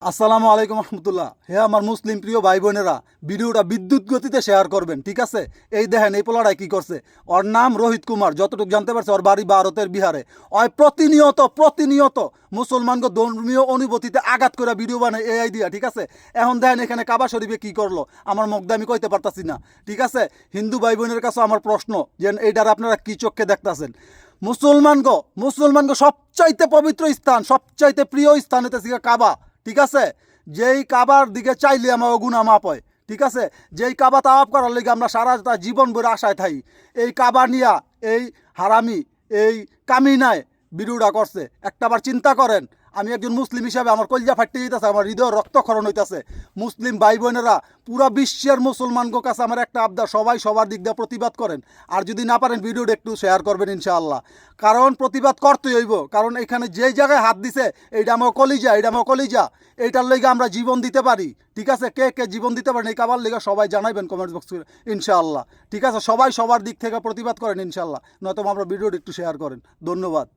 আসসালামু আলাইকুম রহমতুল্লাহ। হে আমার মুসলিম প্রিয় ভাই বোনেরা, ভিডিওটা বিদ্যুৎ গতিতে শেয়ার করবেন, ঠিক আছে? এই দেখেন এই পোলাটাই কি করছে। ওর নাম রোহিত কুমার, যতটুকু জানতে পারছে ওর বাড়ি ভারতের বিহারে। ওই প্রতিনিয়ত মুসলমানকে ধর্মীয় অনুভূতিতে আঘাত করে ভিডিও বানায় এআই দিয়া, ঠিক আছে? এখন দেখেন এখানে কাবা শরীফে কি করলো, আমার মুখদা আমি কইতে পারতাছি না, ঠিক আছে? হিন্দু ভাই বোনের কাছে আমার প্রশ্ন যে এইটার আপনারা কি চোখে দেখতাছেন? মুসলমানগো সবচাইতে পবিত্র স্থান, সবচাইতে প্রিয় স্থান হইতেছে কাবা, ঠিক আছে? যেই কাবার দিকে চাইলে আমার গুনাহ মাপ হয়, ঠিক আছে? যেই কাবা তাওয়াফ করার লেগে আমরা সারা জীবন ভরে আশায় থাকি, এই কাবা নিয়া এই হারামি এই কামিনায় ভিডিওটা করছে। একটাবার চিন্তা করেন, আমি একজন মুসলিম হিসাবে আমার কলজা ফাটতে যেতেছে, আমার হৃদয় রক্তক্ষরণ হইতেছে। মুসলিম ভাই বোনেরা, পুরা বিশ্বের মুসলমানগো কাছে আমার একটা আবদার, সবাই সবার দিক দিয়ে প্রতিবাদ করেন। আর যদি না পারেন ভিডিওটা একটু শেয়ার করবেন ইনশাআল্লাহ, কারণ প্রতিবাদ করতেই হইব। কারণ এখানে যেই জায়গায় হাত দিছে এইটা আমার কলিজা, এইটার লেগে আমরা জীবন দিতে পারি, ঠিক আছে? কে কে জীবন দিতে পারেন এই কাবার লেগে সবাই জানাইবেন কমেন্ট বক্সে ইনশাআল্লাহ, ঠিক আছে? সবাই সবার দিক থেকে প্রতিবাদ করেন ইনশাআল্লাহ, নয়তো আমরা ভিডিওটা একটু শেয়ার করেন। ধন্যবাদ।